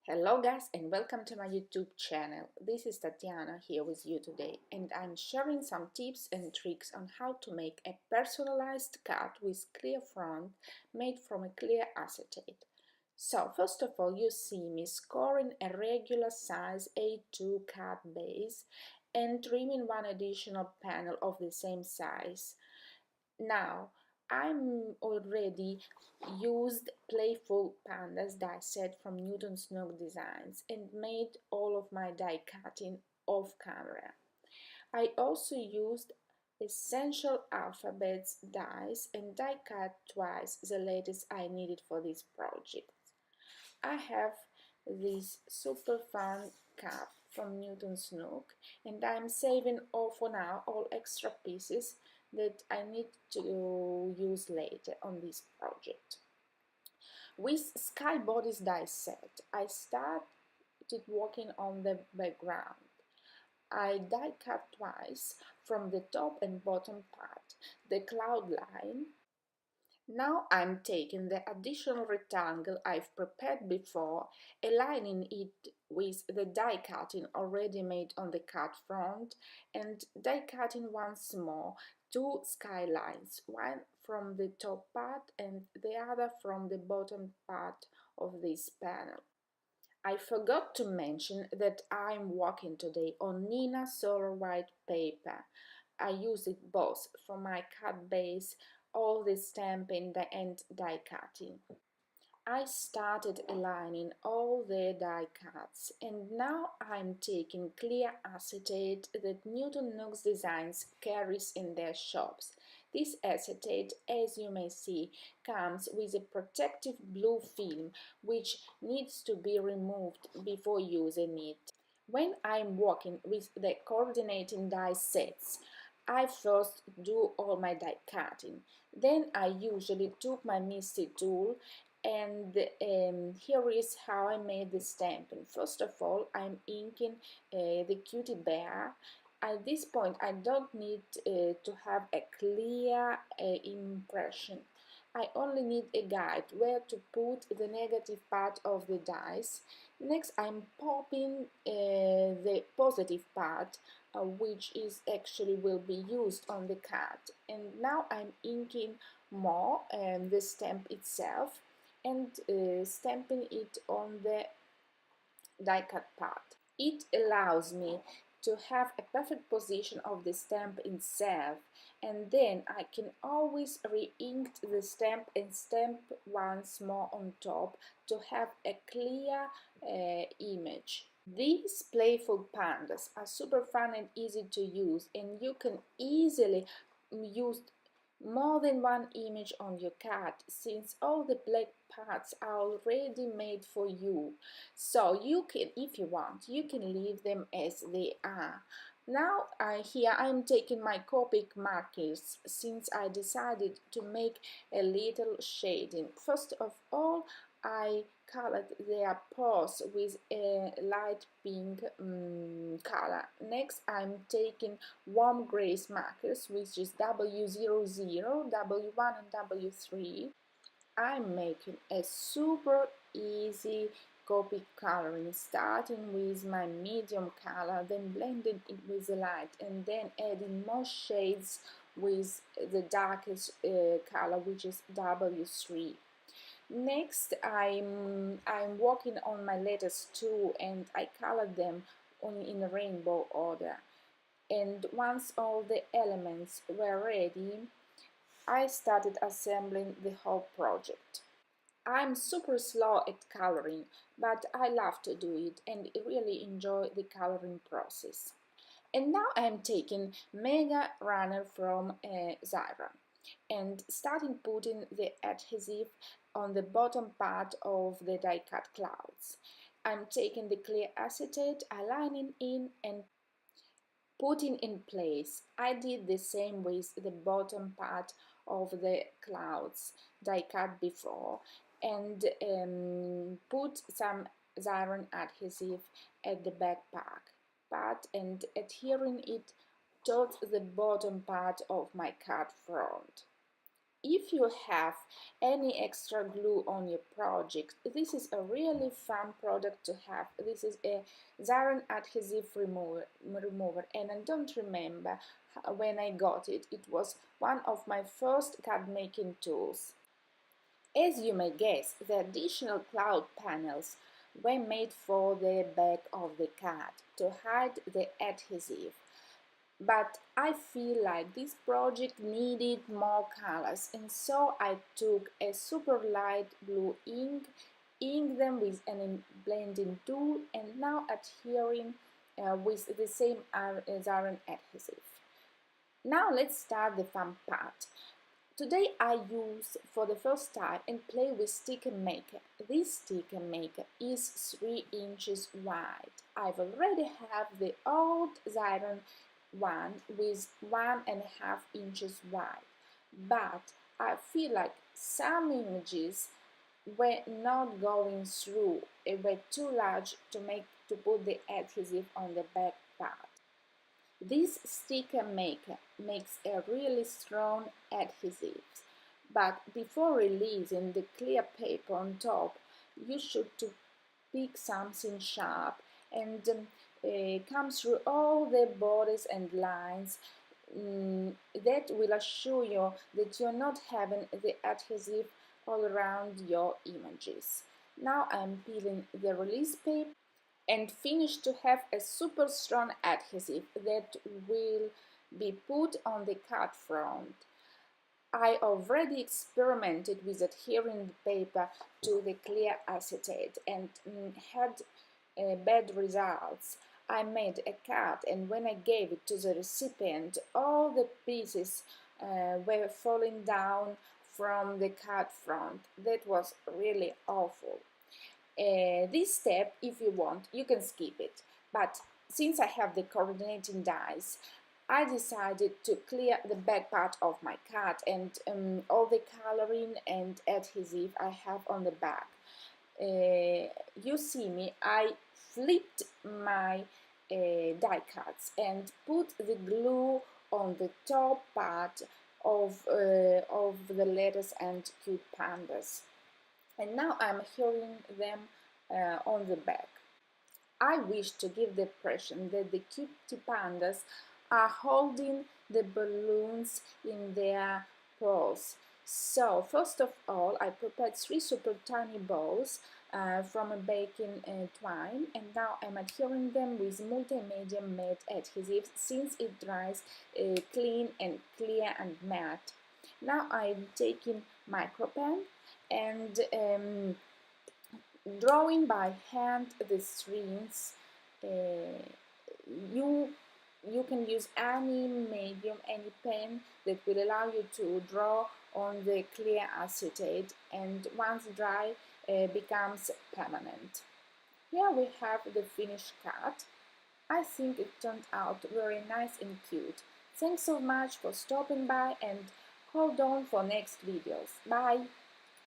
Hello guys and welcome to my YouTube channel. This is Tatiana here with you today and I'm sharing some tips and tricks on how to make a personalized card with clear front made from a clear acetate. So first of all, you see me scoring a regular size A2 card base and trimming one additional panel of the same size. Now, I'm already used playful pandas die set from Newton's Nook Designs and made all of my die cutting off camera. I also used essential alphabets dies and die cut twice the latest I needed for this project. I have this super fun cup from Newton's Nook and I'm saving all for now all extra pieces that I need to use later on this project. With Sky Bodies die set, I started working on the background. I die cut twice from the top and bottom part, the cloud line. Now I'm taking the additional rectangle I've prepared before, aligning it with the die cutting already made on the cut front and die cutting once more two skylines, one from the top part and the other from the bottom part of this panel. I forgot to mention that I'm working today on Neenah Solar White paper. I use it both for my cut base, all the stamping and die cutting. I started aligning all the die cuts and now I'm taking clear acetate that Newton Nook Designs carries in their shops. This acetate, as you may see, comes with a protective blue film which needs to be removed before using it. When I'm working with the coordinating die sets, I first do all my die cutting. Then I usually took my MISTI tool and here is how I made the stamping. First of all, I'm inking the cutie bear. At this point, I don't need to have a clear impression. I only need a guide where to put the negative part of the dice. Next, I'm popping the positive part, which is actually will be used on the card. And now I'm inking more the stamp itself and stamping it on the die cut part. It allows me to have a perfect position of the stamp itself, and then I can always re-ink the stamp and stamp once more on top to have a clear image. These playful pandas are super fun and easy to use, and you can easily use more than one image on your card since all the black parts are already made for you. So you can, if you want, you can leave them as they are. Now here I'm taking my Copic markers since I decided to make a little shading. First of all, I colored their paws with a light pink color. Next, I'm taking warm grays markers, which is W00, W1 and W3. I'm making a super easy Copic coloring, starting with my medium color, then blending it with the light, and then adding more shades with the darkest color, which is W3. Next, I'm working on my letters too, and I colored them in a rainbow order. And once all the elements were ready, I started assembling the whole project. I'm super slow at coloring, but I love to do it and really enjoy the coloring process. And now I'm taking Mega Runner from Xyron and starting putting the adhesive on the bottom part of the die cut clouds. I'm taking the clear acetate, aligning in and putting in place. I did the same with the bottom part of the clouds die cut before and put some Xyron adhesive at the back part and adhering it towards the bottom part of my card front. If you have any extra glue on your project, this is a really fun product to have. This is a Xyron adhesive remover, and I don't remember when I got it. It was one of my first card making tools. As you may guess, the additional cloud panels were made for the back of the card to hide the adhesive. But I feel like this project needed more colors, and so I took a super light blue ink, inked them with an blending tool, and now adhering with the same iron adhesive. Now let's start the fun part. Today I use for the first time and play with sticker maker. This sticker maker is 3 inches wide. I've already have the old Xyron one with 1.5 inches wide, but I feel like some images were not going through. They were too large to put the adhesive on the back part. This sticker maker makes a really strong adhesive, but before releasing the clear paper on top, you should to pick something sharp and come through all the borders and lines. That will assure you that you're not having the adhesive all around your images. Now I'm peeling the release paper and finish to have a super strong adhesive that will be put on the card front. I already experimented with adhering the paper to the clear acetate and had bad results. I made a card, and when I gave it to the recipient, all the pieces were falling down from the card front. That was really awful. This step, if you want, you can skip it, but since I have the coordinating dies, I decided to clear the back part of my card and all the coloring and adhesive I have on the back. You see me, I flipped my die cuts and put the glue on the top part of the letters and cute pandas. And now I'm adhering them on the back. I wish to give the impression that the cutie pandas are holding the balloons in their paws. So first of all, I prepared 3 super tiny balls from a baking twine, and now I'm adhering them with multimedia matte adhesive since it dries clean and clear and matte. Now I'm taking micropen and drawing by hand the strings. uh, you you can use any medium, any pen that will allow you to draw on the clear acetate, and once dry becomes permanent. Here we have the finished card. I think it turned out very nice and cute. Thanks so much for stopping by, and hold on for next videos. Bye!